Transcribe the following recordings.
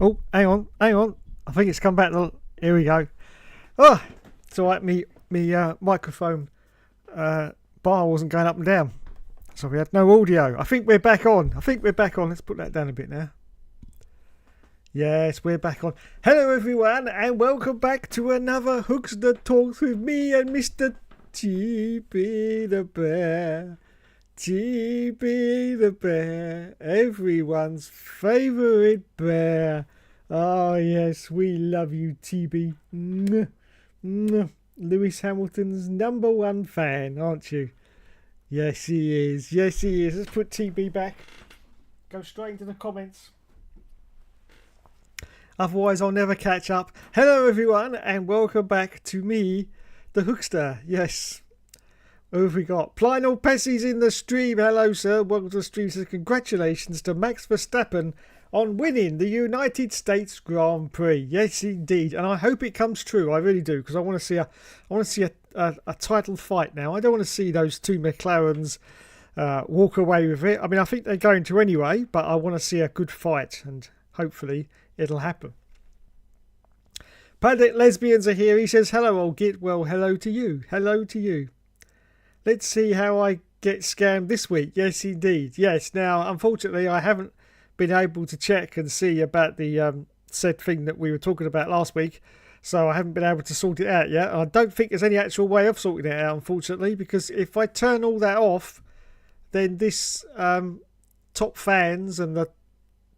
Oh, hang on. I think it's come back. Here we go. Oh, it's all right. Me microphone bar wasn't going up and down, so we had no audio. I think we're back on. Let's put that down a bit now. Yes, we're back on. Hello, everyone, and welcome back to another Hookster Talks with me and Mr. TB the Bear. TB the Bear, everyone's favourite bear. Oh, yes, we love you, TB. Lewis Hamilton's #1 fan, aren't you? Yes, he is. Let's put TB back. Go straight into the comments. Otherwise, I'll never catch up. Hello, everyone, and welcome back to me, the Hookster. Yes. Who have we got? Plynal Pessie's in the stream. Hello, sir. Welcome to the stream. Says congratulations to Max Verstappen on winning the United States Grand Prix. Yes, indeed, and I hope it comes true. I really do, because I want to see a title fight now. I don't want to see those two McLarens walk away with it. I mean, I think they're going to anyway, but I want to see a good fight, and hopefully it'll happen. Paddock Lesbians are here. He says, hello, old git. Well, hello to you. Hello to you. Let's see how I get scammed this week. Yes, indeed. Yes. Now, unfortunately, I haven't been able to check and see about the said thing that we were talking about last week. So I haven't been able to sort it out yet. I don't think there's any actual way of sorting it out, unfortunately, because if I turn all that off, then this top fans and the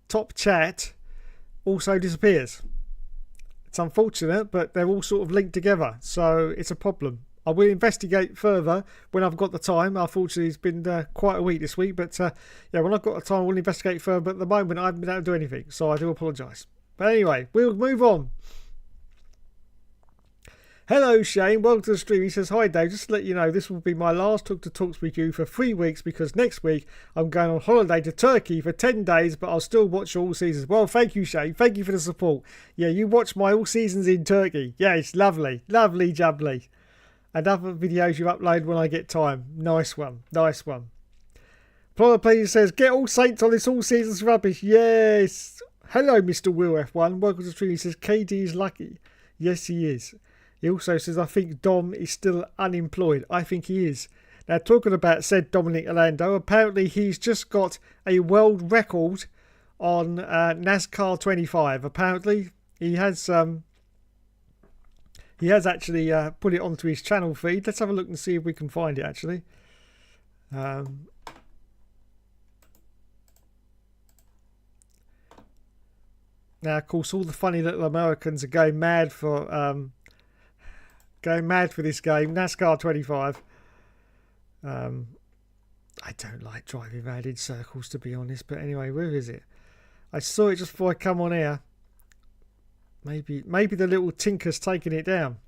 top chat also disappears. It's unfortunate, but they're all sort of linked together. So it's a problem. I will investigate further when I've got the time. Unfortunately, it's been quite a week this week. But yeah, when I've got the time, I will investigate further. But at the moment, I haven't been able to do anything. So I do apologise. But anyway, we'll move on. Hello, Shane. Welcome to the stream. He says, hi, Dave. Just to let you know, this will be my last Hookster Talks with you for 3 weeks because next week I'm going on holiday to Turkey for 10 days, but I'll still watch all seasons. Well, thank you, Shane. Thank you for the support. Yeah, you watch my all seasons in Turkey. Yeah, it's lovely. Lovely jubbly. And other videos you upload when I get time. Nice one. Nice one. Plodder Please says, get all saints on this all seasons rubbish. Yes. Hello, Mr. Will F1. Welcome to the stream. He says, KD is lucky. Yes, he is. He also says, I think Dom is still unemployed. I think he is. Now, talking about said Dominic Orlando, apparently he's just got a world record on NASCAR 25. Apparently, he has actually put it onto his channel feed. Let's have a look and see if we can find it, actually. Now, of course, all the funny little Americans are going mad for this game, NASCAR 25. I don't like driving around in circles, to be honest. But anyway, where is it? I saw it just before I come on air. Maybe the little tinker's taking it down.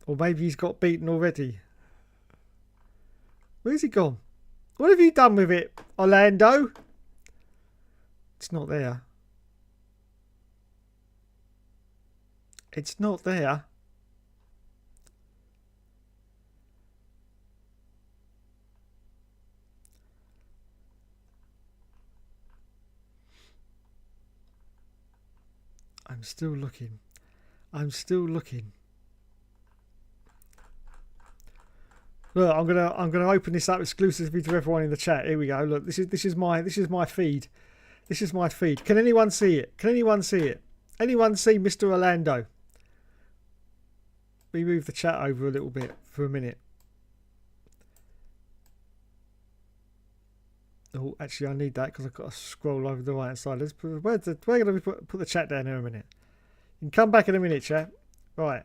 Or maybe he's got beaten already. Where's he gone? What have you done with it, Orlando? It's not there. It's not there. I'm still looking. Look, I'm gonna open this up exclusively to everyone in the chat. Here we go. Look, this is my feed. This is my feed. Can anyone see it? Anyone see Mr. Orlando? We move the chat over a little bit for a minute. Oh, actually, I need that because I've got to scroll over the right side. Let's put, we're going to put the chat down here a minute. You can come back in a minute, chat. Right.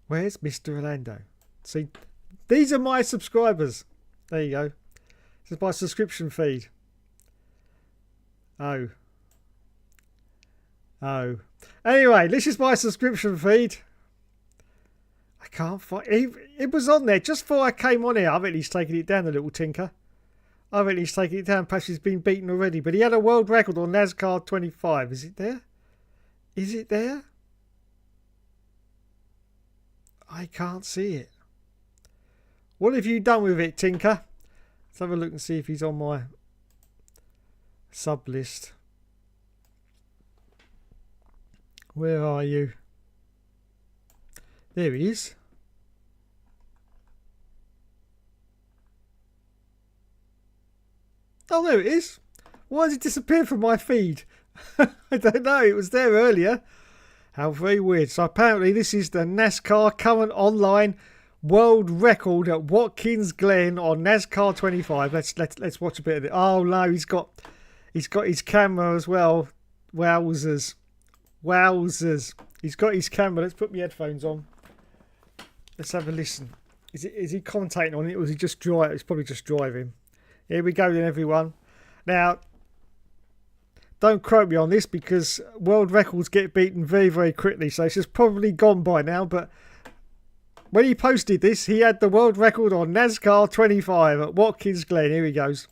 Where's Mr. Orlando? See, these are my subscribers. There you go. This is my subscription feed. Oh. Anyway, this is my subscription feed. I can't find it. Was on there just before I came on here. I bet he's taking it down, the little tinker. I bet he's taking it down. Perhaps he's been beaten already. But he had a world record on NASCAR 25. Is it there? Is it there? I can't see it. What have you done with it, Tinker? Let's have a look and see if he's on my sub list. Where are you? There he is. Oh, there it is. Why has it disappeared from my feed? I don't know. It was there earlier. How very weird. So apparently this is the NASCAR current online world record at Watkins Glen on NASCAR 25. Let's watch a bit of it. Oh no, he's got his camera as well. Wowzers. He's got his camera. Let's put my headphones on. Let's have a listen. Is he commentating on it, or is he just driving? It's probably just driving. Here we go then, everyone. Now, don't quote me on this because world records get beaten very, very quickly. So it's just probably gone by now. But when he posted this, he had the world record on NASCAR 25 at Watkins Glen. Here he goes.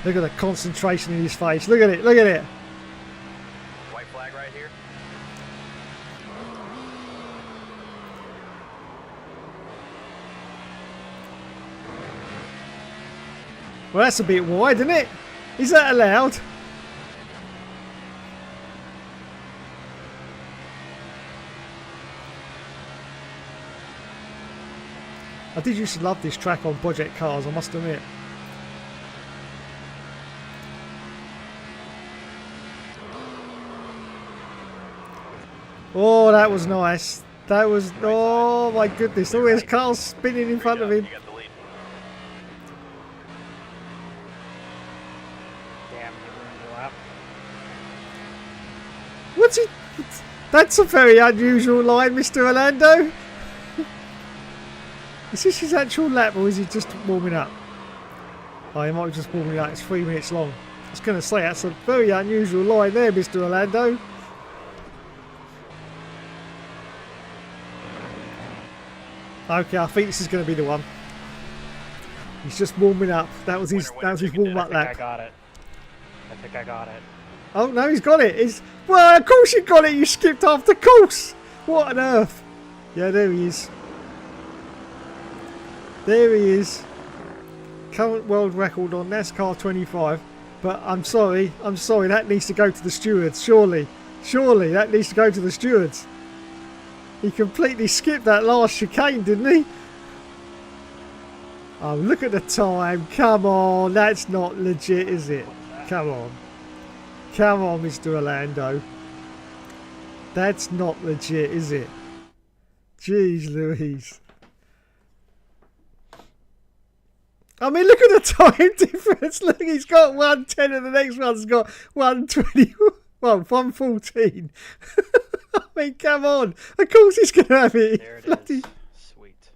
Look at the concentration in his face. Look at it. Look at it. White flag right here. Well, that's a bit wide, isn't it? Is that allowed? I did used to love this track on Project Cars, I must admit. Oh, that was nice. That was... Oh, my goodness. Oh, there's cars spinning in front of him. What's he... That's a very unusual line, Mr. Orlando. Is this his actual lap, or is he just warming up? Oh, he might be just warming up. It's 3 minutes long. I was going to say, that's a very unusual line there, Mr. Orlando. Okay, I think this is going to be the one. He's just warming up. That was his warm-up lap. I got it. I think I got it. Oh, no, he's got it. Well, of course you got it. You skipped off the course. What on earth? Yeah, there he is. There he is. Current world record on NASCAR 25. But I'm sorry. That needs to go to the stewards. Surely that needs to go to the stewards. He completely skipped that last chicane, didn't he? Oh, look at the time. Come on. That's not legit, is it? Come on. Come on, Mr. Orlando. That's not legit, is it? Jeez Louise. I mean, look at the time difference. Look, he's got 110 and the next one's got 120. Well, 114. I mean, come on. Of course he's going to have it. There it Bloody is. Sweet.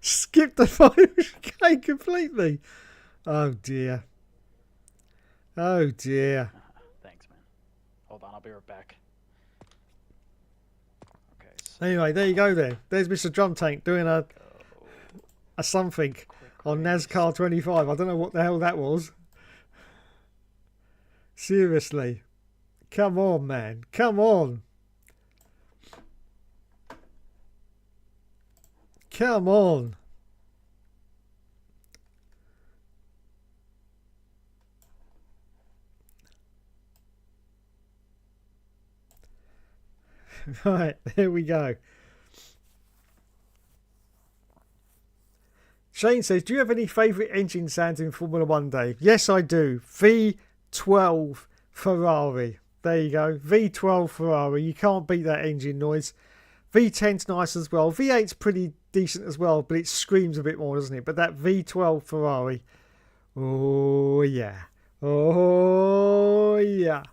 skip the final chicane completely. Oh, dear. Oh, dear. Thanks, man. Hold on, I'll be right back. Okay. So Anyway, there you go then. There's Mr. Drum Tank doing a something on NASCAR 25. I don't know what the hell that was. Seriously. Come on, man. Come on. Come on. Right, there we go. Shane says, do you have any favourite engine sounds in Formula 1, Dave? Yes, I do. V12 Ferrari. There you go. V12 Ferrari. You can't beat that engine noise. V10's nice as well. V8's pretty decent as well, but it screams a bit more, doesn't it? But that V12 Ferrari. Oh, yeah. Oh, yeah.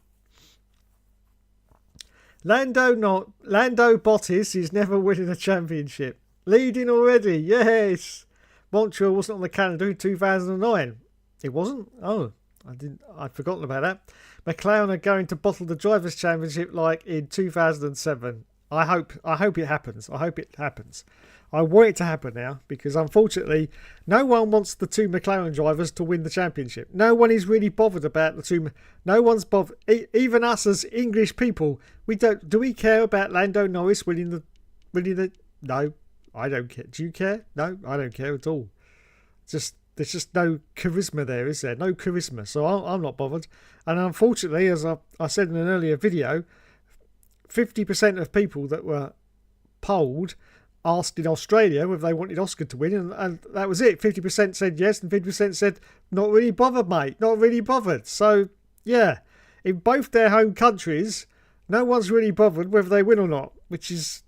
Lando Bottas is never winning a championship. Leading already. Yes. Montreal wasn't on the calendar in 2009. It wasn't? Oh, I'd forgotten about that. McLaren are going to bottle the Drivers' Championship like in 2007. I hope it happens. I hope it happens. I want it to happen now because unfortunately no one wants the two McLaren drivers to win the championship. No one is really bothered about the two. No one's bothered. Even us as English people, we don't. Do we care about Lando Norris winning the? No, I don't care. Do you care? No, I don't care at all. Just There's just no charisma there, is there? No charisma. So I'm not bothered. And unfortunately, as I said in an earlier video, 50% of people that were polled asked in Australia whether they wanted Oscar to win, and that was it. 50% said yes, and 50% said not really bothered, mate. Not really bothered. So, yeah, in both their home countries, no one's really bothered whether they win or not, which is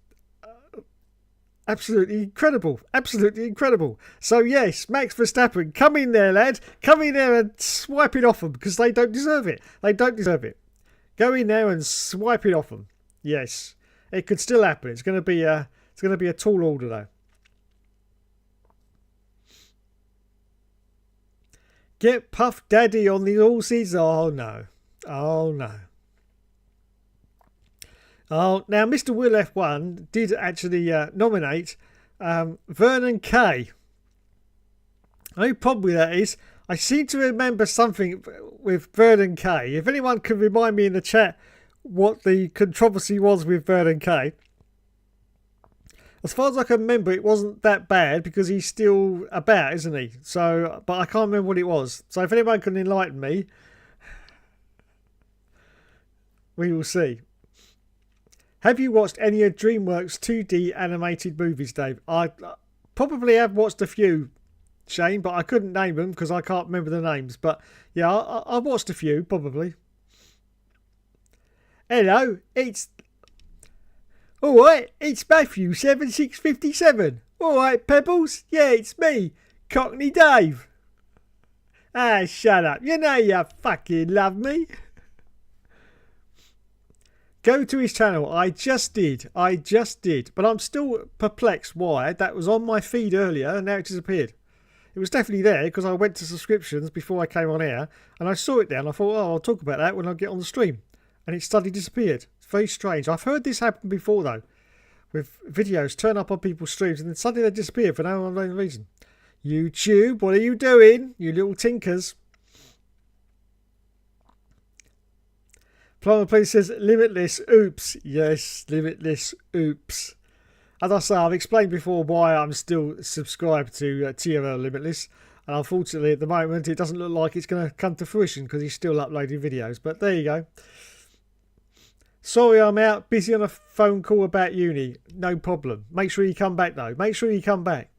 absolutely incredible. Absolutely incredible. So, yes, Max Verstappen, come in there, lad. Come in there and swipe it off them, because they don't deserve it. They don't deserve it. Go in there and swipe it off them. Yes, it could still happen. It's going to be a tall order, though. Get Puff Daddy on the horses. Oh, no. Oh, no. Oh, now, Mr. Will F1 did actually nominate Vernon Kay. The only problem with that is I seem to remember something with Vernon Kay. If anyone can remind me in the chat what the controversy was with Vernon Kay. As far as I can remember, it wasn't that bad because he's still about, isn't he? So, but I can't remember what it was. So if anyone can enlighten me, we will see. Have you watched any of DreamWorks 2D animated movies, Dave? I probably have watched a few, Shane, but I couldn't name them because I can't remember the names. But yeah, I've watched a few, probably. Hello, it's... Alright, it's Matthew 7657. Alright, Pebbles? Yeah, it's me, Cockney Dave. Ah, shut up. You know you fucking love me. Go to his channel. I just did. But I'm still perplexed why that was on my feed earlier and now it disappeared. It was definitely there because I went to subscriptions before I came on air and I saw it there and I thought, oh, I'll talk about that when I get on the stream. And it suddenly disappeared. It's very strange. I've heard this happen before, though, with videos turn up on people's streams and then suddenly they disappear for no unknown reason. YouTube, what are you doing, you little tinkers? Plumber Please says, Limitless, oops. Yes, Limitless, oops. As I say, I've explained before why I'm still subscribed to TRL Limitless. And unfortunately, at the moment, it doesn't look like it's going to come to fruition because he's still uploading videos. But there you go. Sorry, I'm out. Busy on a phone call about uni. No problem. Make sure you come back, though. Make sure you come back.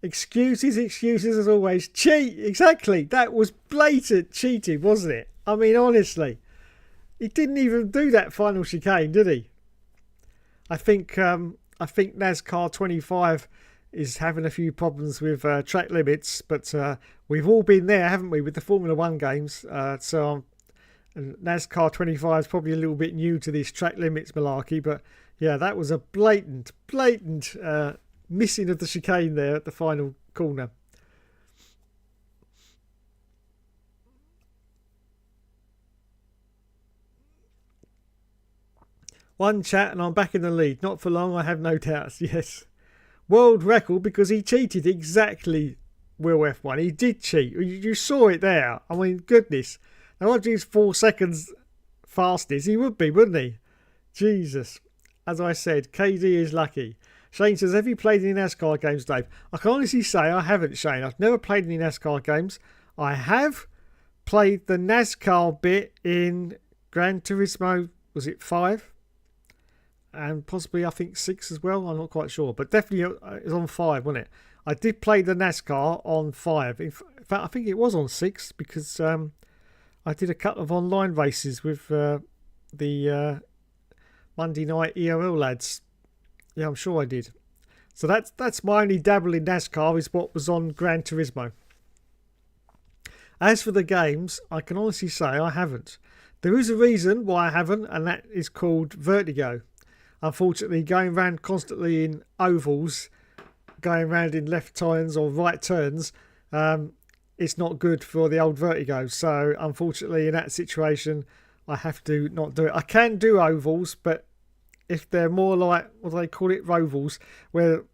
Excuses as always. Cheat. Exactly. That was blatant cheating, wasn't it? I mean, honestly. He didn't even do that final chicane, did he? I think NASCAR 25 is having a few problems with track limits, but we've all been there, haven't we, with the Formula 1 games? So NASCAR 25 is probably a little bit new to this track limits malarkey, but yeah, that was a blatant missing of the chicane there at the final corner. One chat and I'm back in the lead. Not for long, I have no doubts. Yes. World record because he cheated exactly, Will F1. He did cheat. You saw it there. I mean, goodness. Now, after his 4 seconds fastest, he would be, wouldn't he? Jesus. As I said, KD is lucky. Shane says, have you played any NASCAR games, Dave? I can honestly say I haven't, Shane. I've never played any NASCAR games. I have played the NASCAR bit in Gran Turismo, was it 5? And possibly, I think, 6 as well. I'm not quite sure. But definitely it was on 5, wasn't it? I did play the NASCAR on 5. In fact, I think it was on 6 because I did a couple of online races with the Monday night ERL lads. Yeah, I'm sure I did. So that's my only dabble in NASCAR is what was on Gran Turismo. As for the games, I can honestly say I haven't. There is a reason why I haven't, and that is called vertigo. Unfortunately, going around constantly in ovals, going around in left turns or right turns, it's not good for the old vertigo. So, unfortunately, in that situation, I have to not do it. I can do ovals, but if they're more like, what do they call it, rovals, where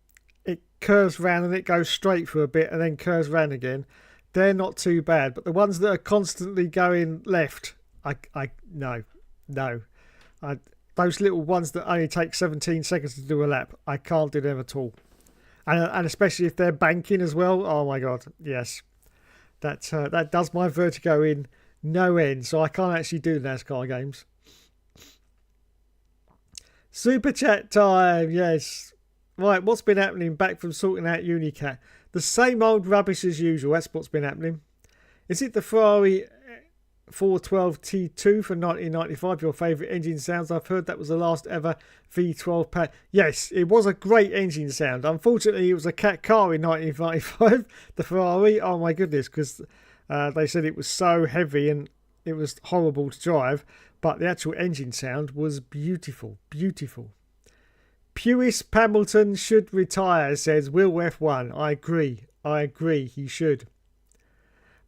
it curves round and it goes straight for a bit and then curves round again, they're not too bad. But the ones that are constantly going left, no. Those little ones that only take 17 seconds to do a lap, I can't do them at all. And especially if they're banking as well. Oh my God, yes. That does my vertigo in no end, so I can't actually do NASCAR games. Super chat time, yes. Right, what's been happening back from sorting out Unicat? The same old rubbish as usual. That's what's been happening. Is it the Ferrari 412 T2 from 1995 your favourite engine sounds? I've heard that was the last ever V12 pack. Yes, it was a great engine sound. Unfortunately, it was a cat car in 1995, the Ferrari. Oh my goodness, because they said it was so heavy and it was horrible to drive. But the actual engine sound was beautiful, beautiful. Pewis Pambleton should retire, says Will F1. I agree, he should.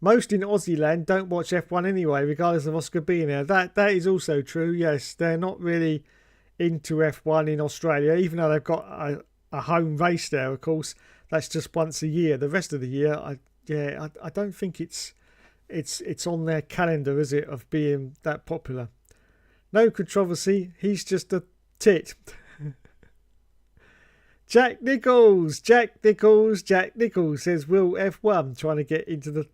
Most in Aussie land don't watch F1 anyway, regardless of Oscar being there. That is also true, yes. They're not really into F1 in Australia, even though they've got a home race there, of course. That's just once a year. The rest of the year, I don't think it's on their calendar, is it, of being that popular. No controversy, he's just a tit. Jack Nichols says Will F1 trying to get into the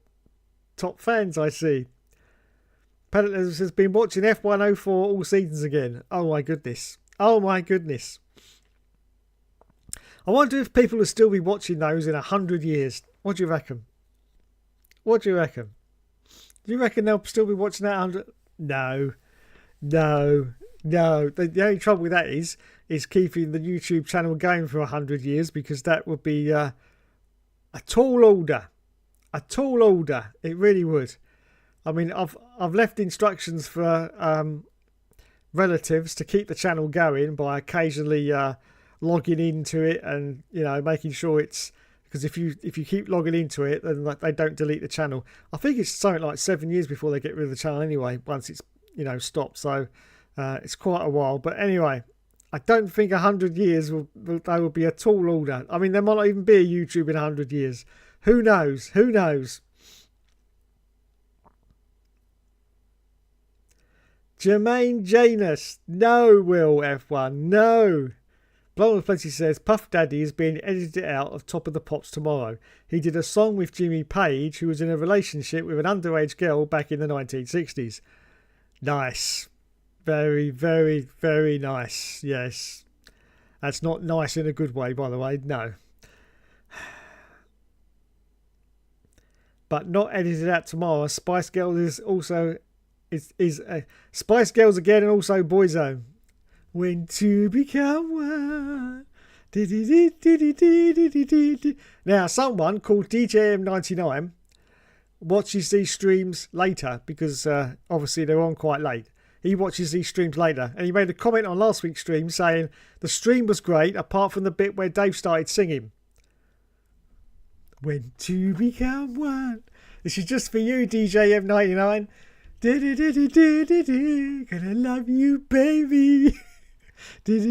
top fans, I see. Peddler has been watching F104 all seasons again. Oh my goodness. I wonder if people will still be watching those in 100 years. What do you reckon? Do you reckon they'll still be watching that 100? No. The only trouble with that is keeping the YouTube channel going for 100 years, because that would be a tall order. It really would. I mean, I've left instructions for relatives to keep the channel going by occasionally logging into it and, you know, making sure it's, because if you keep logging into it, then they don't delete the channel. I think it's something like 7 years before they get rid of the channel anyway, once it's, you know, stopped. So it's quite a while. But anyway, I don't think 100 years they will be a tall order. I mean, there might not even be a YouTube in 100 years. Who knows? Jermaine Janus. No, Will F1. No. Blow of Plenty says Puff Daddy is being edited out of Top of the Pops tomorrow. He did a song with Jimmy Page, who was in a relationship with an underage girl back in the 1960s. Nice. Very, very, very nice. Yes. That's not nice in a good way, by the way. No. But not edited out tomorrow. Spice Girls is also is Spice Girls again, and also Boyzone. When two become one. Now, someone called DJM99 watches these streams later, because obviously they're on quite late. He watches these streams later, and he made a comment on last week's stream saying the stream was great apart from the bit where Dave started singing. When two become one. This is just for you, DJM99. Gonna love you, baby. If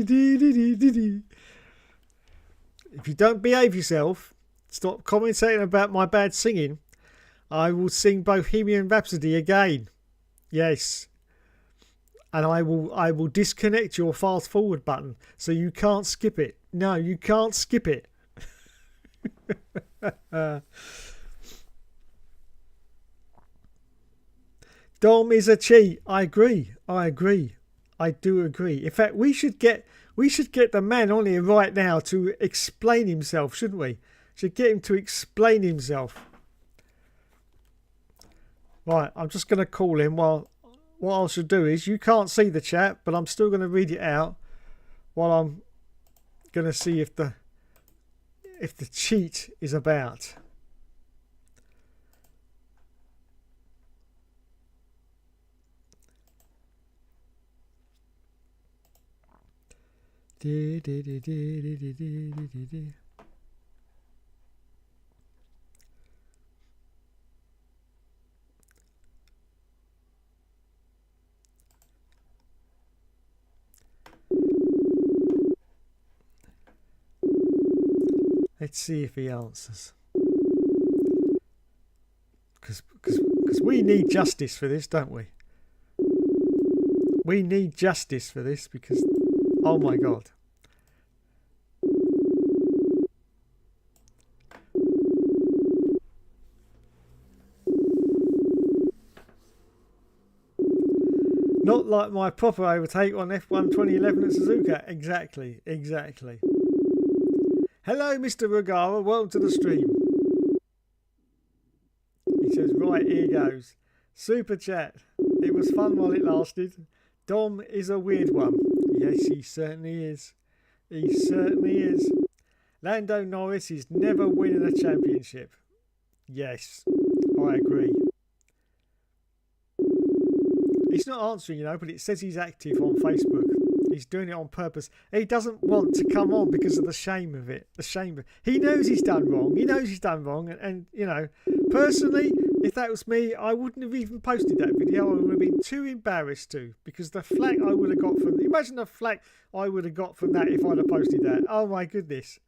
you don't behave yourself, stop commentating about my bad singing, I will sing Bohemian Rhapsody again. Yes. And I will disconnect your fast forward button so you can't skip it. No, you can't skip it. Dom is a cheat. I agree. I do agree. In fact, we should get the man on here right now to explain himself, shouldn't we? Should get him to explain himself. Right, I'm just going to call him. While what I should do is, you can't see the chat, but I'm still going to read it out while I'm going to see if the cheat is about. Let's see if he answers. Because we need justice for this, don't we? We need justice for this because, oh my God. Not like my proper overtake on F1 2011 at Suzuka. Exactly. Hello, Mr. Ragara. Welcome to the stream. He says, right, here goes. Super chat. It was fun while it lasted. Dom is a weird one. Yes, he certainly is. He certainly is. Lando Norris is never winning a championship. Yes, I agree. He's not answering, but it says he's active on Facebook. He's doing it on purpose. He doesn't want to come on because of the shame of it. He knows he's done wrong. And personally, if that was me, I wouldn't have even posted that video. I would have been too embarrassed to, because the flack I would have got from... Imagine the flack I would have got from that if I'd have posted that. Oh my goodness.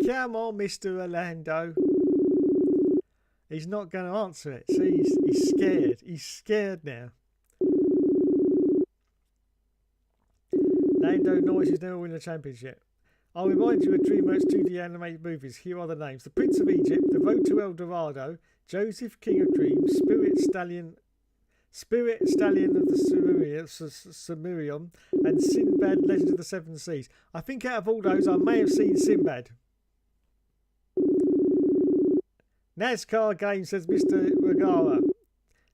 Come on, Mr. Orlando. He's not going to answer it. See, he's scared. He's scared now. Lando Norris is never winning a championship. I'll remind you of DreamWorks 2D animated movies. Here are the names: The Prince of Egypt, The Road to El Dorado, Joseph, King of Dreams, Spirit Stallion of the Cimmerian, and Sinbad, Legend of the Seven Seas. I think out of all those, I may have seen Sinbad. NASCAR game, says Mr. Ragara.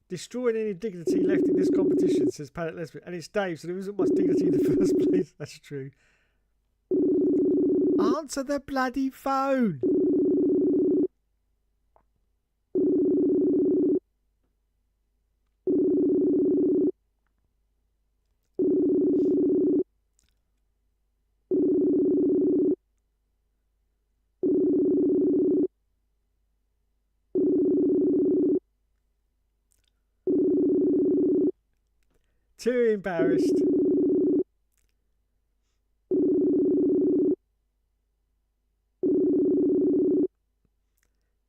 Destroying any dignity left in this competition, says Paddock Lesbian. And it's Dave, so there isn't much dignity in the first place. That's true. Answer the bloody phone. Too embarrassed.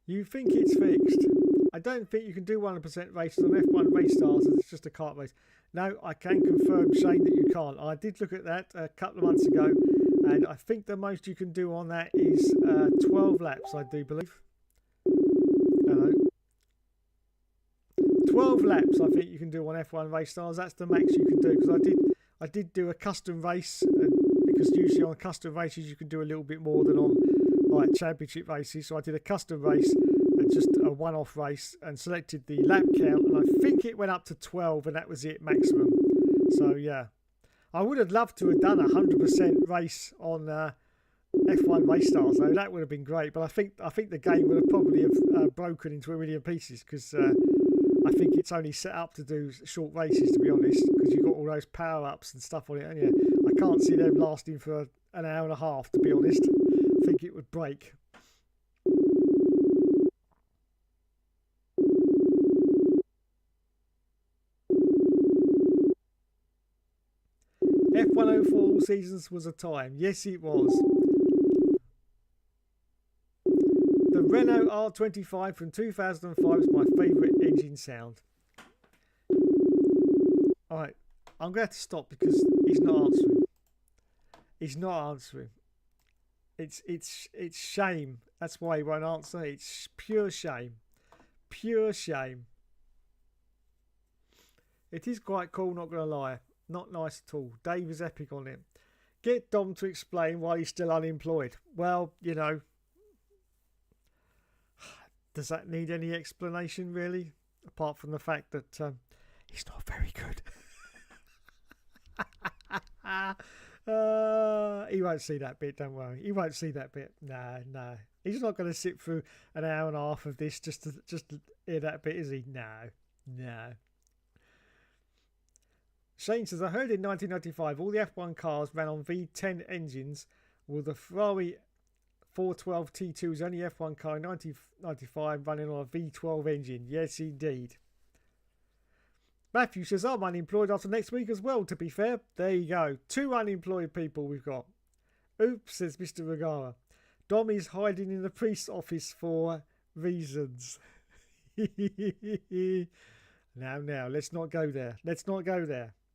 You think it's fixed? I don't think you can do 100% races on F1 race stars as it's just a kart race. No, I can confirm, Shane, that you can't. I did look at that a couple of months ago, and I think the most you can do on that is 12 laps, I do believe. Hello. 12 laps I think you can do on F1 race stars. That's the max you can do, because I did do a custom race, because usually on custom races you can do a little bit more than on like championship races. So I did a custom race, just a one-off race, and selected the lap count, and I think it went up to 12, and that was it, maximum. So yeah, I would have loved to have done a 100% race on F1 race stars though. That would have been great, but I think the game would have probably have broken into a million pieces, because I think it's only set up to do short races, to be honest, because you've got all those power-ups and stuff on it. And yeah, I can't see them lasting for an hour and a half, to be honest. I think it would break. F104 all seasons was a time. Yes, it was. The Renault R25 from 2005 is my favourite engine sound. Alright, I'm going to have to stop because he's not answering. He's not answering. It's shame. That's why he won't answer. It's pure shame. Pure shame. It is quite cool, not going to lie. Not nice at all. Dave is epic on it. Get Dom to explain why he's still unemployed. Well, you know, does that need any explanation, really? Apart from the fact that he's not very good. He won't see that bit, don't worry. He won't see that bit. No. He's not going to sit through an hour and a half of this just to hear that bit, is he? No. Shane says, I heard in 1995 all the F1 cars ran on V10 engines, with the Ferrari 412 T2 was only F1 car in 1995 running on a V12 engine. Yes, indeed. Matthew says, I'm unemployed after next week as well, to be fair. There you go. 2 unemployed people we've got. Oops, says Mr. Ragara. Dom is hiding in the priest's office for reasons. Now, let's not go there.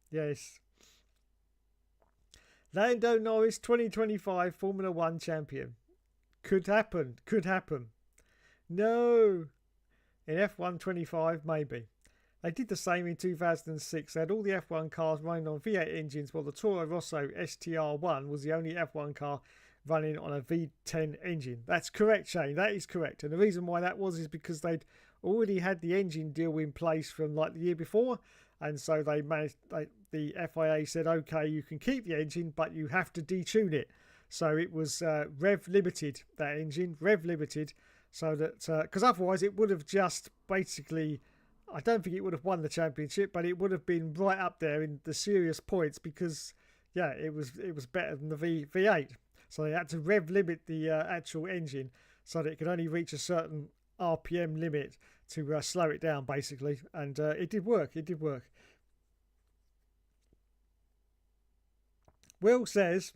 Yes. Lando Norris, 2025 Formula 1 champion. Could happen. No. In F125, maybe. They did the same in 2006. They had all the F1 cars running on V8 engines, while the Toro Rosso STR1 was the only F1 car running on a V10 engine. That's correct, Shane. That is correct. And the reason why that was is because they'd already had the engine deal in place from like the year before, and so they managed. The FIA said, "Okay, you can keep the engine, but you have to detune it." So it was rev limited. That engine rev limited, so that because otherwise it would have just basically. I don't think it would have won the championship, but it would have been right up there in the serious points because, yeah, it was better than the V8. So they had to rev limit the actual engine so that it could only reach a certain RPM limit to slow it down, basically. And it did work. It did work. Will says,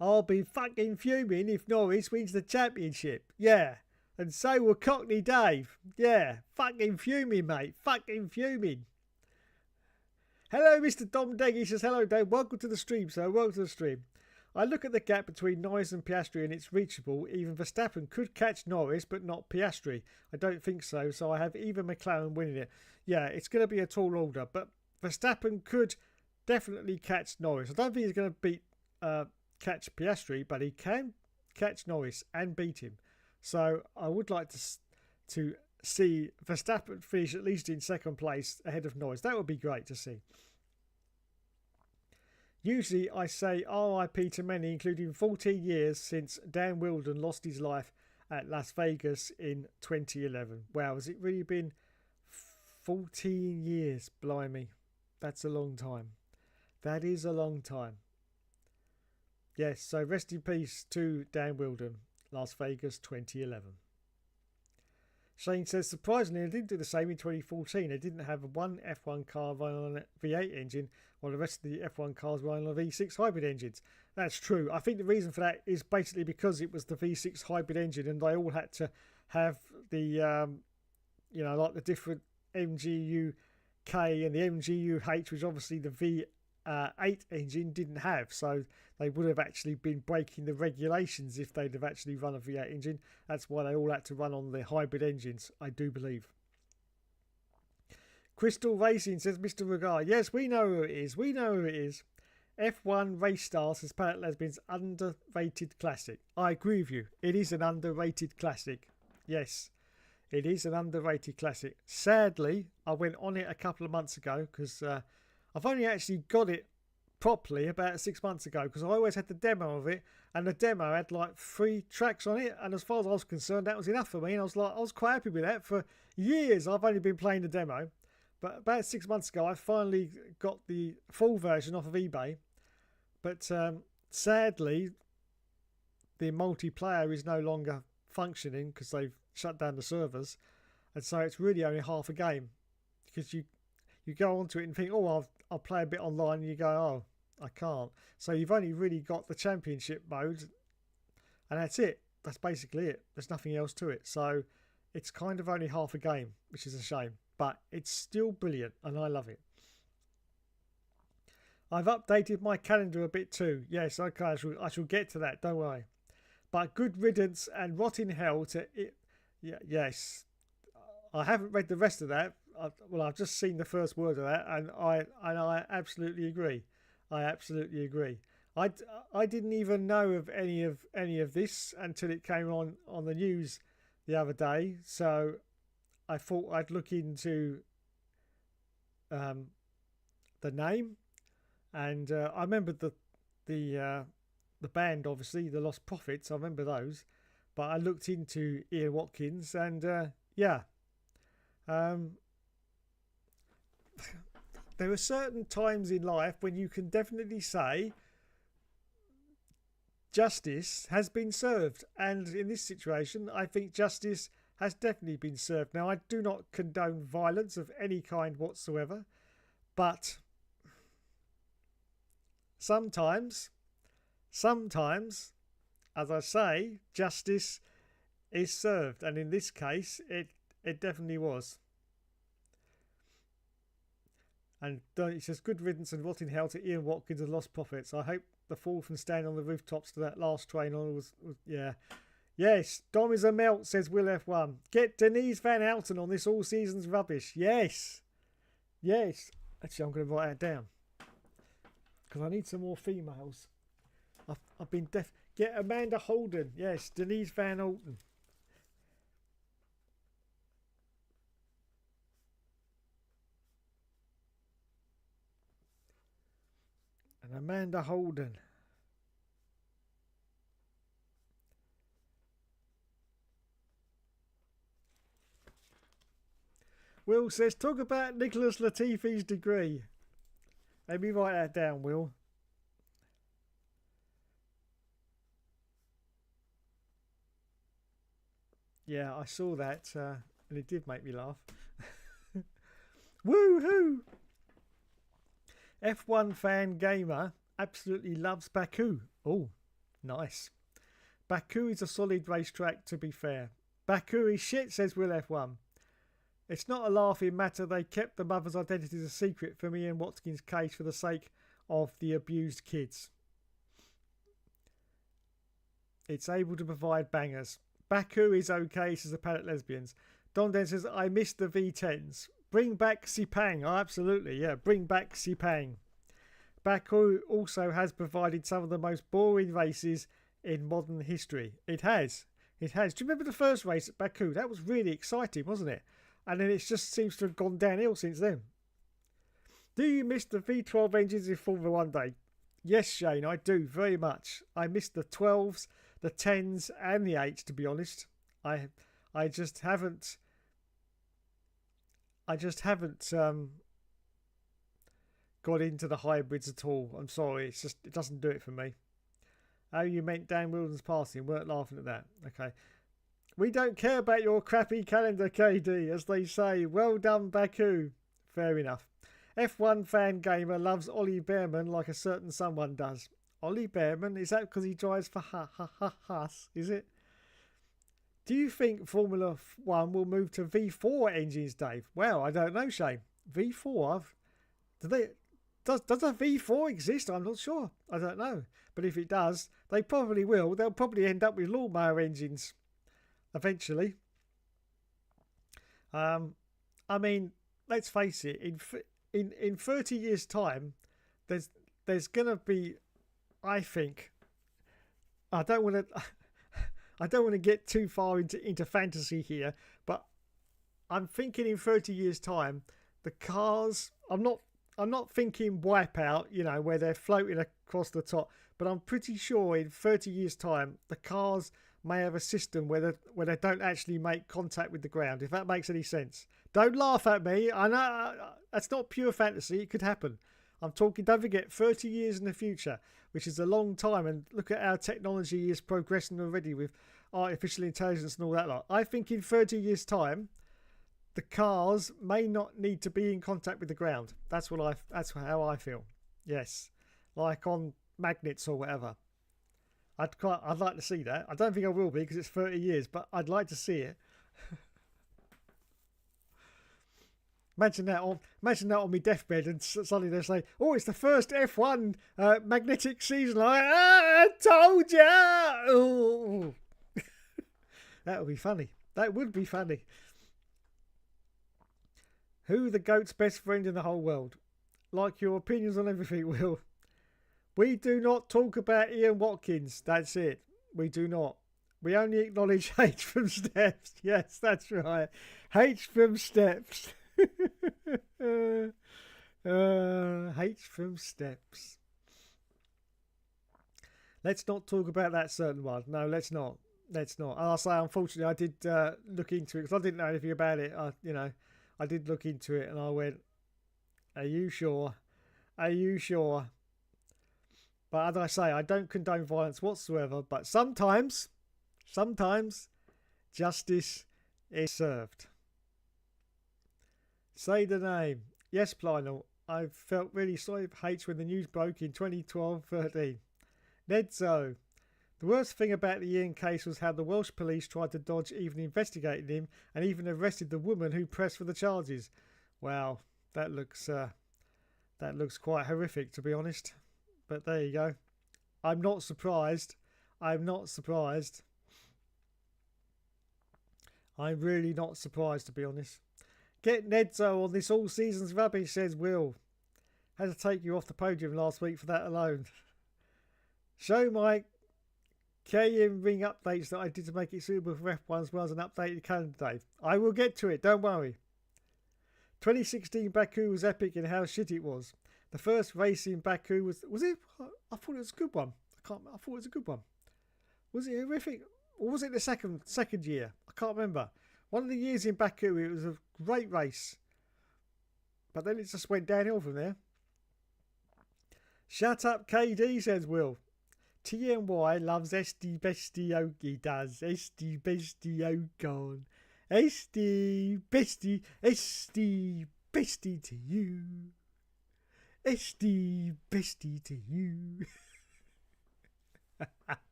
I'll be fucking fuming if Norris wins the championship. Yeah. And so will Cockney Dave. Yeah, fucking fuming, mate. Fucking fuming. Hello, Mr. Dom Degg. He says, hello, Dave. Welcome to the stream, sir. Welcome to the stream. I look at the gap between Norris and Piastri and it's reachable. Even Verstappen could catch Norris, but not Piastri. I don't think so, so I have even McLaren winning it. Yeah, it's going to be a tall order, but Verstappen could definitely catch Norris. I don't think he's going to beat catch Piastri, but he can catch Norris and beat him. So I would like to see Verstappen finish at least in second place ahead of Norris. That would be great to see. Usually I say RIP to many, including 14 years since Dan Wheldon lost his life at Las Vegas in 2011. Wow, has it really been 14 years? Blimey. That's a long time. That is a long time. Yes, so rest in peace to Dan Wheldon. Las Vegas 2011. Shane says, surprisingly, they didn't do the same in 2014. They didn't have one F1 car running on a V8 engine, while the rest of the F1 cars running on V6 hybrid engines. That's true. I think the reason for that is basically because it was the V6 hybrid engine, and they all had to have the, like the different MGU-K and the MGU-H, which obviously the V8 engine didn't have, so they would have actually been breaking the regulations if they'd have actually run a V8 engine. That's why they all had to run on the hybrid engines, I do believe. Crystal Racing says, Mr. Regard, yes, we know who it is. We know who it is. F1 Race Star says Planet Lesbian's underrated classic. I agree with you. It is an underrated classic. Yes, it is an underrated classic. Sadly, I went on it a couple of months ago because I've only actually got it properly about 6 months ago because I always had the demo of it, and the demo had like 3 tracks on it, and as far as I was concerned that was enough for me, and I was quite happy with that. For years I've only been playing the demo, but about 6 months ago I finally got the full version off of eBay. But sadly the multiplayer is no longer functioning because they've shut down the servers, and so it's really only half a game because you go onto it and think, oh, I'll play a bit online, and you go, oh, I can't. So you've only really got the championship mode, and that's it. That's basically it. There's nothing else to it. So it's kind of only half a game, which is a shame. But it's still brilliant, and I love it. I've updated my calendar a bit too. Yes, okay, I shall get to that, don't worry. But good riddance and rot in hell to it. Yeah, yes. I haven't read the rest of that. I've just seen the first word of that, and I absolutely agree. I absolutely agree. I didn't even know of any of this until it came on the news the other day. So I thought I'd look into the name, and I remembered the band, obviously the Lost Prophets. I remember those, but I looked into Ian Watkins, and yeah. There are certain times in life when you can definitely say justice has been served, and in this situation I think justice has definitely been served. Now, I do not condone violence of any kind whatsoever, but sometimes, as I say, justice is served, and in this case it definitely was. And it says, good riddance and rot in hell to Ian Watkins and Lost Prophets. I hope the fall from standing on the rooftops to that last train on was yeah. Yes, Dom is a melt, says Will F1. Get Denise Van Houten on this all season's rubbish. Yes. Yes. Actually, I'm going to write that down. Because I need some more females. I've been deaf. Get Amanda Holden. Yes, Denise Van Houten. And Amanda Holden. Will says, talk about Nicholas Latifi's degree. Let me write that down, Will. Yeah, I saw that, and it did make me laugh. Woohoo! F1 fan gamer absolutely loves Baku. Oh, nice. Baku is a solid racetrack, to be fair. Baku is shit, says Will F1. It's not a laughing matter. They kept the mother's identities a secret for me and Watkins' case for the sake of the abused kids. It's able to provide bangers. Baku is okay, says the Palette Lesbians. Don Den says, I miss the V10s. Bring back Sepang. Oh, absolutely, yeah. Bring back Sepang. Baku also has provided some of the most boring races in modern history. It has. It has. Do you remember the first race at Baku? That was really exciting, wasn't it? And then it just seems to have gone downhill since then. Do you miss the V12 engines in Formula 1 Day? Yes, Shane, I do, very much. I miss the 12s, the 10s and the 8s, to be honest. I just haven't got into the hybrids at all. I'm sorry, it doesn't do it for me. Oh, you meant Dan Wilson's passing. Weren't laughing at that. Okay. We don't care about your crappy calendar, KD, as they say. Well done, Baku. Fair enough. F1 fan gamer loves Ollie Behrman like a certain someone does. Ollie Behrman? Is that because he drives for Haas? Is it? Do you think Formula 1 will move to V4 engines, Dave? Well, I don't know, Shane. V4? Does a V4 exist? I'm not sure. I don't know. But if it does, they probably will. They'll probably end up with lawnmower engines eventually. I mean, let's face it. In 30 years' time, there's gonna be, I think. I don't want to get too far into fantasy here, but I'm thinking in 30 years' time, the cars. I'm not thinking Wipeout, where they're floating across the top, but I'm pretty sure in 30 years' time, the cars may have a system where they don't actually make contact with the ground, if that makes any sense. Don't laugh at me. I know that's not pure fantasy. It could happen. I'm talking, don't forget, 30 years in the future, which is a long time, and look at how technology is progressing already with artificial intelligence and all that lot. I think in 30 years' time, the cars may not need to be in contact with the ground. That's how I feel. Yes, like on magnets or whatever. I'd like to see that. I don't think I will be because it's 30 years, but I'd like to see it. Imagine that on my deathbed, and suddenly they say, "Oh, it's the first F1 magnetic season." I told you. That would be funny. That would be funny. Who the goat's best friend in the whole world? Like your opinions on everything, Will. We do not talk about Ian Watkins. That's it. We do not. We only acknowledge H from Steps. Yes, that's right. H from Steps. H from Steps. Let's not talk about that certain one. No, let's not. Let's not. I'll say, unfortunately, I did look into it because I didn't know anything about it. I did look into it and I went, are you sure? Are you sure? But as I say, I don't condone violence whatsoever. But sometimes justice is served. Say the name. Yes, Plynal. I felt really sorry for H when the news broke in 2012-13. Nedzo. The worst thing about the Ian case was how the Welsh police tried to dodge even investigating him and even arrested the woman who pressed for the charges. Wow, that looks quite horrific, to be honest. But there you go. I'm not surprised. I'm not surprised. I'm really not surprised, to be honest. Get Nedzo on this all season's rubbish, says Will. Had to take you off the podium last week for that alone. Show my KM ring updates that I did to make it suitable for F1 as well as an updated calendar, Dave. I will get to it, don't worry. 2016 Baku was epic in how shit it was. The first race in Baku was it? I thought it was a good one. I thought it was a good one. Was it horrific? Or was it the second year? I can't remember. One of the years in Baku, it was a great race. But then it just went downhill from there. Shut up, KD, says Will. TNY loves SD Bestie Ogie does. SD Bestie Ogon. SD Bestie to you. SD Bestie to you.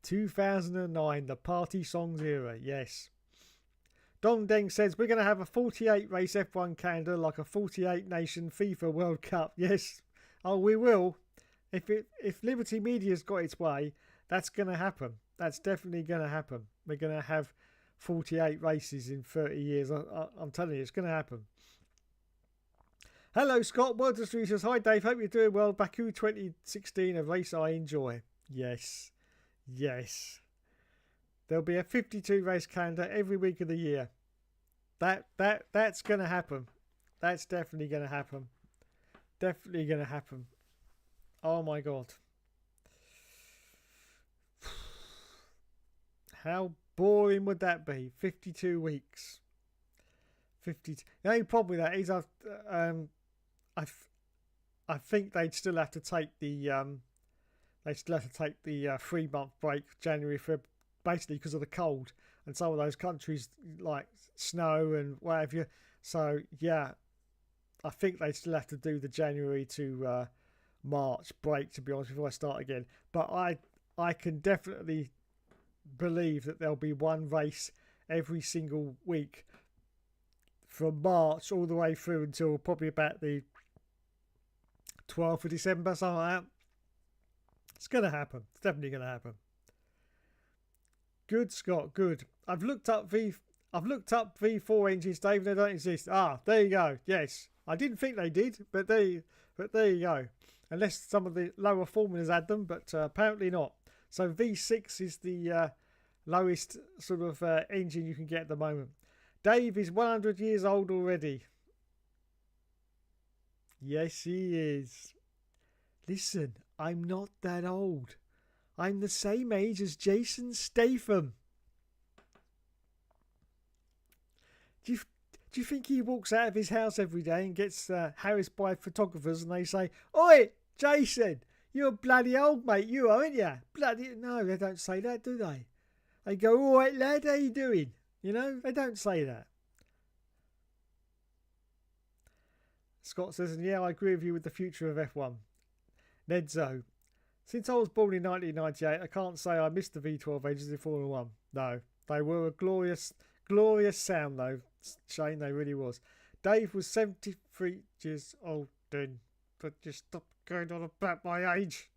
2009, the party songs era, yes. Dong Deng says we're going to have a 48 race F1 calendar like a 48 nation FIFA World Cup. Yes, oh we will. If Liberty Media's got its way, that's going to happen. That's definitely going to happen. We're going to have 48 races in 30 years. I'm telling you, it's going to happen. Hello, Scott. Walter Street says, hi, Dave. Hope you're doing well. Baku 2016, a race I enjoy. Yes. Yes. There'll be a 52 race calendar every week of the year. That's going to happen. That's definitely going to happen. Definitely going to happen. Oh my God. How boring would that be? 52 weeks. 52. The only problem with that is I think they'd still have to take the 3-month break, January, February, basically because of the cold and some of those countries like snow and whatever. So yeah, I think they still have to do the January to March break, to be honest, before I start again. But I can definitely believe that there'll be one race every single week from March all the way through until probably about the 12th of December, something like that. It's going to happen. It's definitely going to happen. Good, Scott. Good. I've looked up V4 engines, Dave. They don't exist. Ah, there you go. Yes, I didn't think they did, but there you go. Unless some of the lower formulas had them, but apparently not. So V6 is the lowest sort of engine you can get at the moment. Dave is 100 years old already. Yes, he is. Listen, I'm not that old. I'm the same age as Jason Statham. Do you think he walks out of his house every day and gets harassed by photographers and they say, "Oi, Jason, you're bloody old, mate, you aren't you?" Bloody no, they don't say that, do they? They go, "All right, lad, how you doing?" You know, they don't say that. Scott says, and yeah, I agree with you with the future of F1. Nedzo. Since I was born in 1998, I can't say I missed the V12 engines in Formula 1. No, they were a glorious, glorious sound though. Shane, they really was. Dave was 73 years old then, but just stop going on about my age.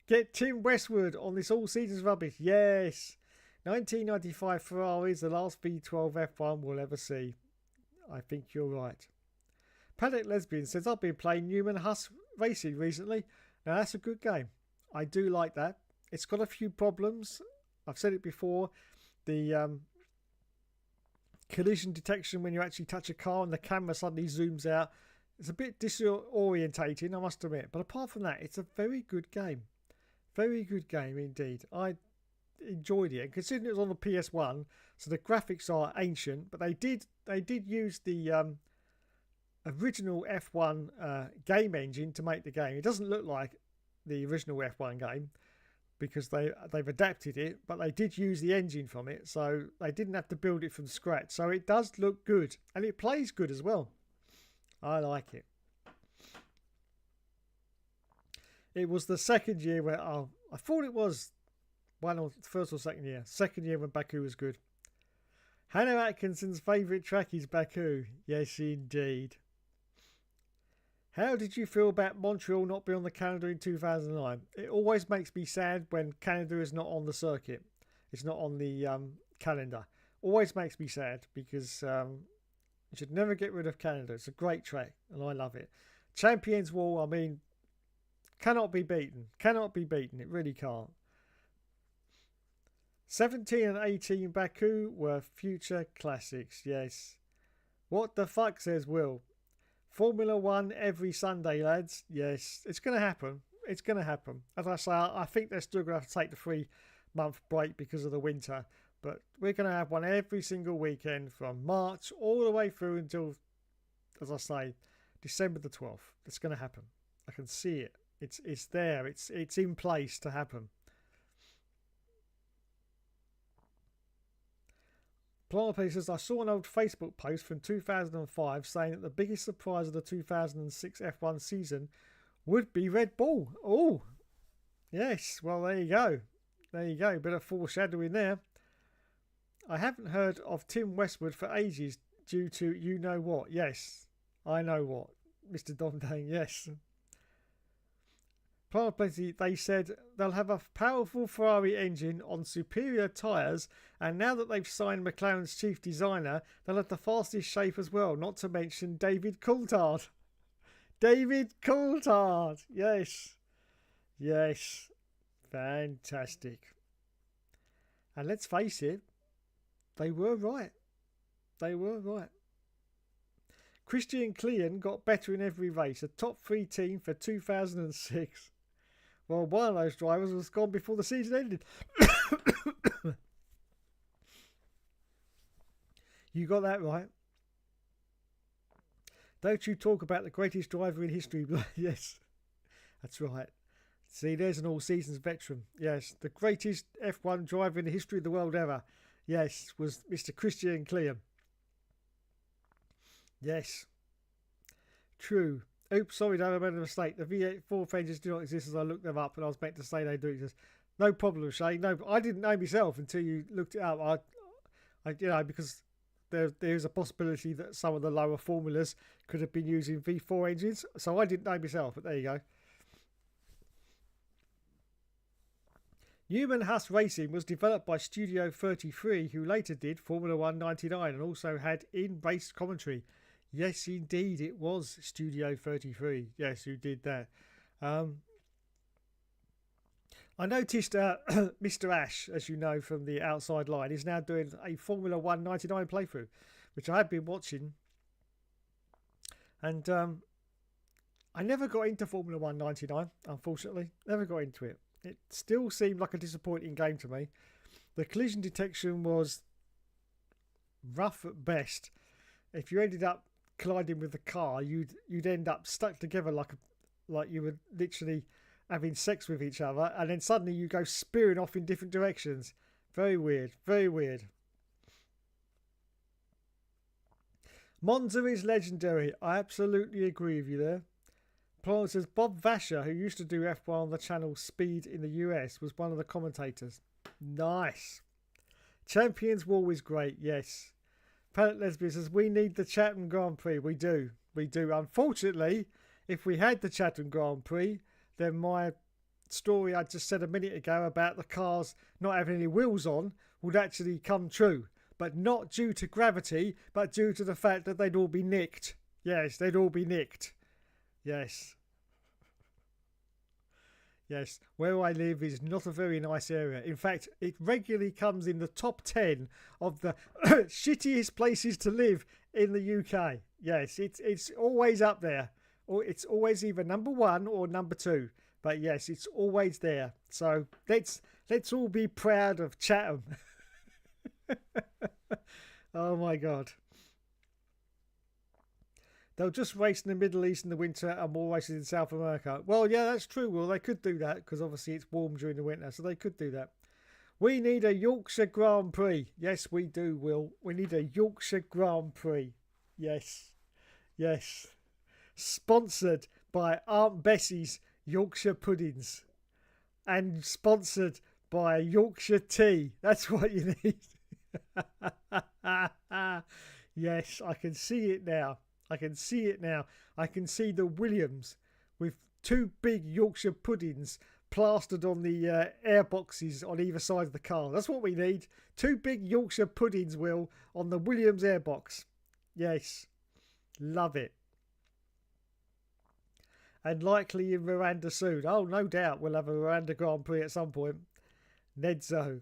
Get Tim Westwood on this all seasons rubbish. Yes. 1995 Ferrari is the last V12 F1 we'll ever see. I think you're right. Paddock Lesbian says, I've been playing Newman Huss Racing recently. Now that's a good game. I do like that. It's got a few problems. I've said it before. The collision detection when you actually touch a car and the camera suddenly zooms out. It's a bit disorientating, I must admit. But apart from that, it's a very good game. Very good game indeed. I enjoyed it. And considering it was on the PS1, so the graphics are ancient, but they did use the original F1 game engine to make the game. It doesn't look like the original F1 game because they've adapted it, but they did use the engine from it, so they didn't have to build it from scratch. So it does look good, and it plays good as well. I like it. It was the second year where I thought it was first or second year. Second year when Baku was good. Hannah Atkinson's favourite track is Baku. Yes, indeed. How did you feel about Montreal not being on the calendar in 2009? It always makes me sad when Canada is not on the circuit. It's not on the calendar. Always makes me sad because you should never get rid of calendar. It's a great track and I love it. Champions Wall, I mean, cannot be beaten. Cannot be beaten. It really can't. 17 and 18 Baku were future classics. Yes. What the fuck, says Will. Formula 1 every Sunday, lads. Yes, it's going to happen. It's going to happen. As I say, I think they're still going to have to take the 3-month break because of the winter. But we're going to have one every single weekend from March all the way through until, as I say, December the 12th. It's going to happen. I can see it. It's there. It's in place to happen. Planter says, I saw an old Facebook post from 2005 saying that the biggest surprise of the 2006 F1 season would be Red Bull. Oh, yes. Well, there you go. There you go. Bit of foreshadowing there. I haven't heard of Tim Westwood for ages due to you know what. Yes, I know what. Mr. Dondane, yes. Planter, they said they'll have a powerful Ferrari engine on superior tyres, and now that they've signed McLaren's chief designer, they'll have the fastest shape as well, not to mention David Coulthard. David Coulthard! Yes. Yes. Fantastic. And let's face it, they were right. They were right. Christian Klein got better in every race, a top 3 team for 2006. Well, one of those drivers was gone before the season ended. You got that right. Don't you talk about the greatest driver in history. Yes, that's right. See, there's an all-seasons veteran. Yes, the greatest F1 driver in the history of the world ever. Yes, was Mr. Christian Klein. Yes. True. Oops, sorry, I made a mistake. The V8 4 engines do not exist as I looked them up, and I was meant to say they do exist. No problem, Shane. No, I didn't know myself until you looked it up. Because there's a possibility that some of the lower formulas could have been using V4 engines, so I didn't know myself. But there you go. Newman Haas Racing was developed by Studio 33, who later did Formula 1 99 and also had in-race commentary. Yes, indeed, it was Studio 33. Yes, who did that. I noticed Mr. Ash, as you know from the outside line, is now doing a Formula 1 99 playthrough, which I have been watching. And I never got into Formula 1 99, unfortunately. Never got into it. It still seemed like a disappointing game to me. The collision detection was rough at best. If you ended up colliding with the car, you'd end up stuck together like you were literally having sex with each other, and then suddenly you go spearing off in different directions. Very weird. Very weird. Monza is legendary. I absolutely agree with you there. Plant says Bob Vasher, who used to do F1 on the channel Speed in the US, was one of the commentators. Nice. Champions Wall is great, yes. Planet Lesbian says we need the Chatham Grand Prix. We do. We do. Unfortunately, if we had the Chatham Grand Prix, then my story I just said a minute ago about the cars not having any wheels on would actually come true. But not due to gravity, but due to the fact that they'd all be nicked. Yes, they'd all be nicked. Yes. Yes, where I live is not a very nice area. In fact, it regularly comes in the top 10 of the shittiest places to live in the UK. Yes, it's always up there. Or it's always either number 1 or number 2. But yes, it's always there. So let's all be proud of Chatham. Oh my God. They'll just race in the Middle East in the winter and more races in South America. Well, yeah, that's true. Well, they could do that because obviously it's warm during the winter, so they could do that. We need a Yorkshire Grand Prix. Yes, we do, Will. We need a Yorkshire Grand Prix. Yes. Yes. Sponsored by Aunt Bessie's Yorkshire Puddings. And sponsored by Yorkshire Tea. That's what you need. Yes, I can see it now. I can see it now. I can see the Williams with 2 big Yorkshire puddings plastered on the air boxes on either side of the car. That's what we need. 2 big Yorkshire puddings, Will, on the Williams airbox. Yes, love it. And likely in Miranda soon. Oh, no doubt we'll have a Miranda Grand Prix at some point. Nedzo.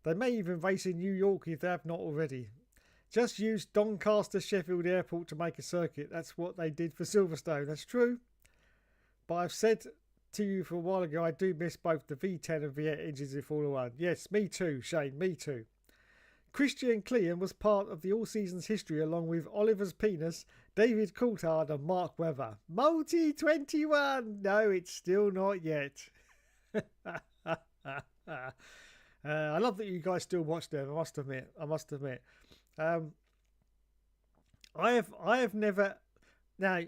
They may even race in New York if they have not already. Just use Doncaster Sheffield Airport to make a circuit. That's what they did for Silverstone. That's true. But I've said to you for a while ago, I do miss both the V10 and V8 engines in Formula 1. Yes, me too, Shane, me too. Christian Clean was part of the all-seasons history along with Oliver's Penis, David Coulthard and Mark Webber. Multi 21! No, it's still not yet. I love that you guys still watch them, I must admit. I have never... Now,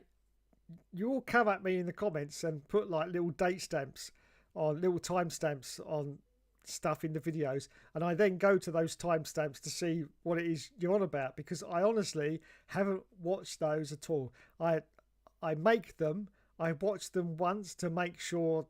you all come at me in the comments and put like little date stamps on, little timestamps on stuff in the videos, and I then go to those timestamps to see what it is you're on about, because I honestly haven't watched those at all. I make them, I watch them once to make sure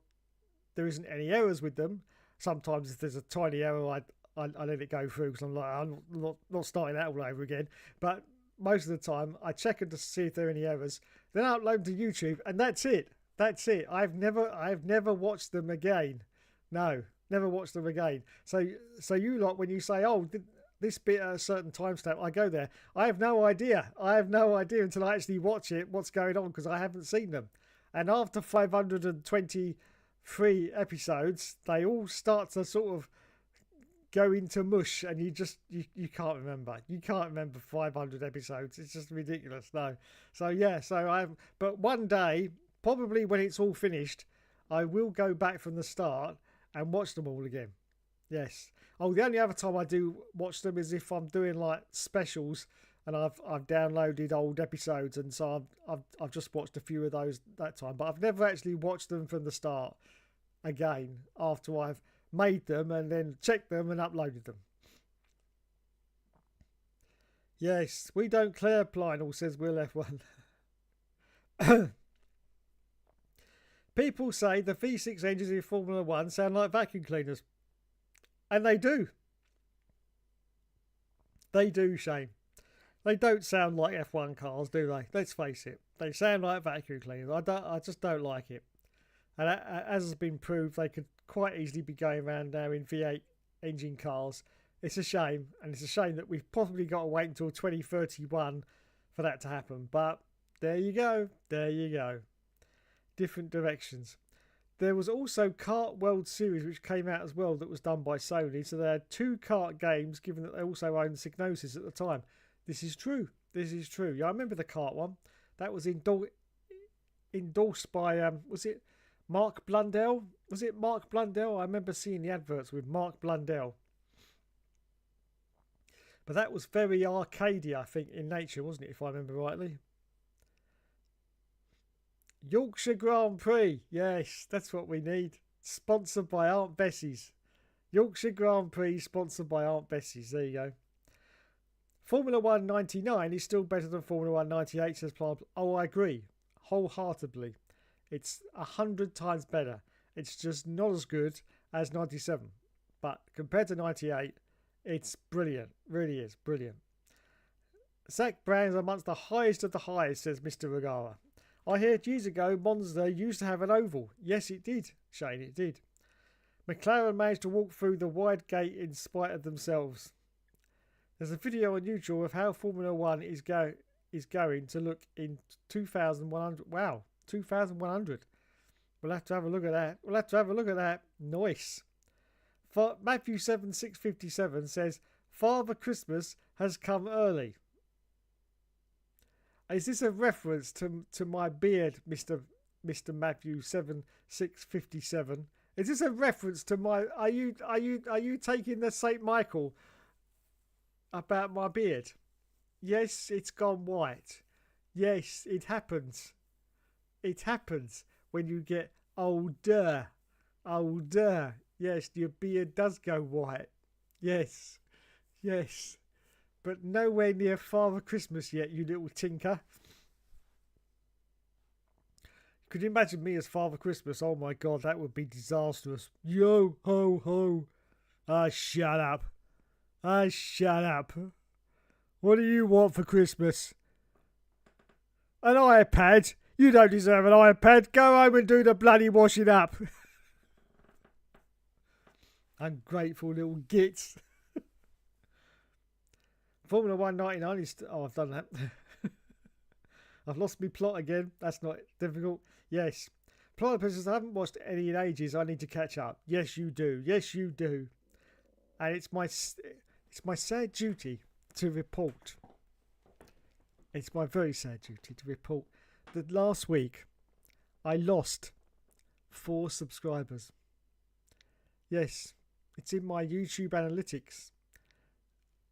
there isn't any errors with them. Sometimes if there's a tiny error, I let it go through because I'm like, I'm not starting that all over again. But most of the time, I check it to see if there are any errors. Then I upload them to YouTube, and that's it. That's it. I've never watched them again. No, never watched them again. So you lot, when you say, oh, this bit at a certain timestamp, I go there. I have no idea. I have no idea until I actually watch it, what's going on, because I haven't seen them. And after 523 episodes, they all start to sort of go into mush, and you can't remember. You can't remember 500 episodes. It's just ridiculous. No. So yeah, but one day, probably when it's all finished, I will go back from the start and watch them all again. Yes. Oh, the only other time I do watch them is if I'm doing like specials and I've downloaded old episodes, and so I've just watched a few of those that time. But I've never actually watched them from the start again after I've made them and then checked them and uploaded them. Yes, we don't clear Plynal, says Will F1. People say the V6 engines in Formula 1 sound like vacuum cleaners. And they do. They do, Shane. They don't sound like F1 cars, do they? Let's face it. They sound like vacuum cleaners. I just don't like it. And as has been proved, they could quite easily be going around now in V8 engine cars. It's a shame, and it's a shame that we've probably got to wait until 2031 for that to happen. But there you go. There you go. Different directions. There was also Kart World Series, which came out as well, that was done by Sony. So they had 2 kart games, given that they also owned Psygnosis at the time. This is true. This is true. Yeah, I remember the kart one. That was endorsed by, was it Mark Blundell? Was it Mark Blundell? I remember seeing the adverts with Mark Blundell. But that was very arcadey, I think, in nature, wasn't it, if I remember rightly? Yorkshire Grand Prix. Yes, that's what we need. Sponsored by Aunt Bessie's. Yorkshire Grand Prix sponsored by Aunt Bessie's. There you go. Formula 1 99 is still better than Formula 1 98, says Plant. Oh, I agree. Wholeheartedly. It's 100 times better. It's just not as good as 97. But compared to 98, it's brilliant. Really is brilliant. Zach Brown's amongst the highest of the highs, says Mr. Regara. I heard years ago Monza used to have an oval. Yes, it did, Shane, it did. McLaren managed to walk through the wide gate in spite of themselves. There's a video on YouTube of how Formula 1 is going to look in 2100. Wow, 2100. We'll have to have a look at that. Nice. For Matthew 7:657 says, Father Christmas has come early. Is this a reference to my beard, Mr. Matthew 7:657? Is this a reference to my? Are you taking the Saint Michael about my beard? Yes, it's gone white. Yes, it happens. It happens when you get older. Older. Yes, your beard does go white. Yes. Yes. But nowhere near Father Christmas yet, you little tinker. Could you imagine me as Father Christmas? Oh my God, that would be disastrous. Yo ho ho. Ah, shut up. Ah, shut up. What do you want for Christmas? An iPad? You don't deserve an iPad. Go home and do the bloody washing up. Ungrateful little gits. Formula 199 is... Oh, I've done that. I've lost my plot again. That's not difficult. Yes. Plot episodes I haven't watched any in ages. I need to catch up. Yes, you do. Yes, you do. And it's my sad duty to report. It's my very sad duty to report that last week I lost 4 subscribers. Yes, it's in my YouTube analytics.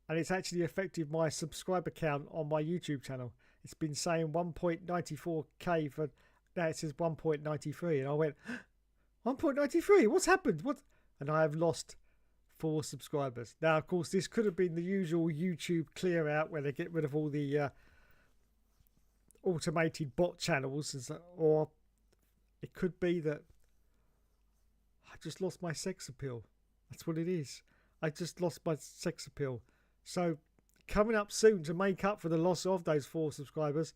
And it's actually affected my subscriber count on my YouTube channel. It's been saying 1.94k for... Now it says 1.93. And I went, 1.93? What's happened? What? And I have lost 4 subscribers. Now, of course, this could have been the usual YouTube clear out where they get rid of all the automated bot channels. Or it could be that I just lost my sex appeal. That's what it is. I just lost my sex appeal. So coming up soon to make up for the loss of those 4 subscribers,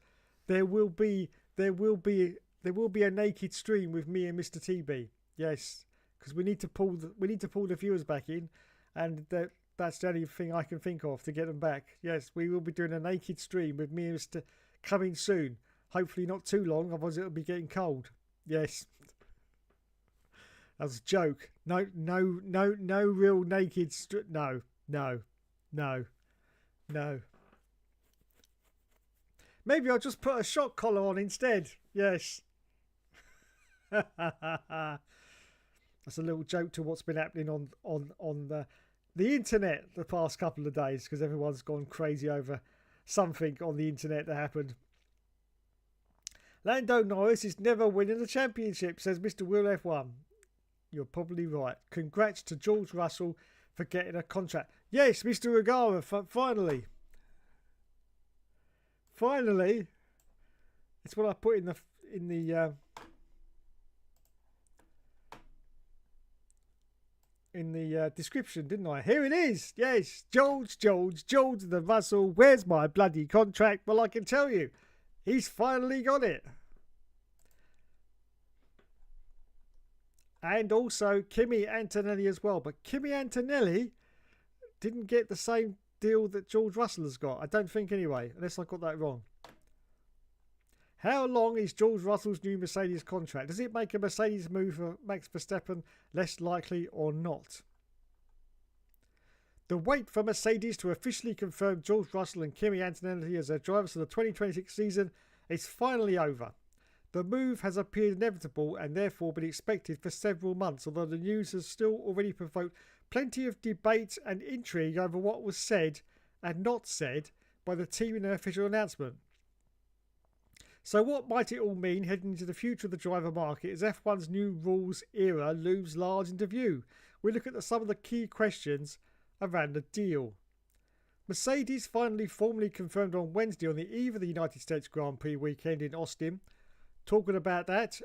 there will be a naked stream with me and Mr. TB. Yes, because we need to pull the viewers back in, and that's the only thing I can think of to get them back. Yes, we will be doing a naked stream with me and Mr. coming soon. Hopefully not too long, otherwise it'll be getting cold. Yes. That was a joke. No real naked No. Maybe I'll just put a shock collar on instead. Yes. That's a little joke to what's been happening on the internet the past couple of days, because everyone's gone crazy over something on the internet that happened. Lando Norris is never winning the championship, says Mr. Will F1. You're probably right. Congrats to George Russell for getting a contract. Yes, Mr. Regara, finally. Finally. It's what I put in the description, didn't I? Here it is. Yes, George the Russell. Where's my bloody contract? Well, I can tell you, he's finally got it. And also Kimi Antonelli as well. But Kimi Antonelli didn't get the same deal that George Russell has got. I don't think anyway, unless I got that wrong. How long is George Russell's new Mercedes contract? Does it make a Mercedes move for Max Verstappen less likely or not? The wait for Mercedes to officially confirm George Russell and Kimi Antonelli as their drivers for the 2026 season is finally over. The move has appeared inevitable and therefore been expected for several months, although the news has still already provoked plenty of debate and intrigue over what was said and not said by the team in their official announcement. So what might it all mean heading into the future of the driver market as F1's new rules era looms large into view? We look at some of the key questions around the deal. Mercedes finally formally confirmed on Wednesday on the eve of the United States Grand Prix weekend in Austin. Talking about that,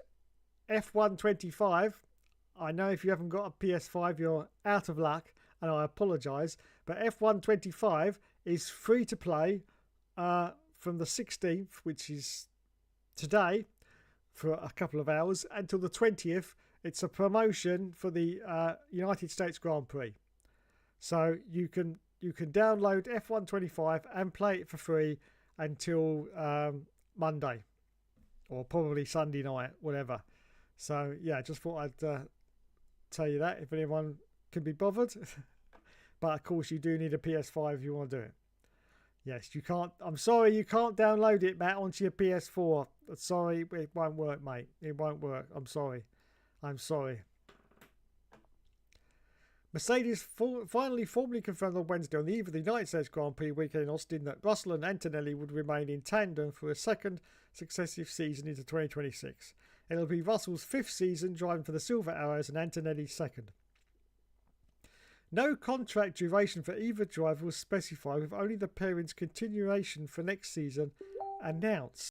F1 25, I know if you haven't got a PS5 you're out of luck and I apologise, but F1 25 is free to play from the 16th, which is today, for a couple of hours, until the 20th. It's a promotion for the United States Grand Prix. So you can download F1 25 and play it for free until Monday. Or probably Sunday night, whatever. So, yeah, just thought I'd tell you that if anyone can be bothered. But, of course, you do need a PS5 if you want to do it. Yes, you can't... I'm sorry, you can't download it, Matt, onto your PS4. Sorry, it won't work, mate. It won't work. I'm sorry. Mercedes finally formally confirmed on Wednesday on the eve of the United States Grand Prix weekend in Austin that Russell and Antonelli would remain in tandem for a second successive season into 2026. It'll be Russell's 5th season driving for the Silver Arrows and Antonelli's 2nd. No contract duration for either driver was specified, with only the pairing's continuation for next season announced.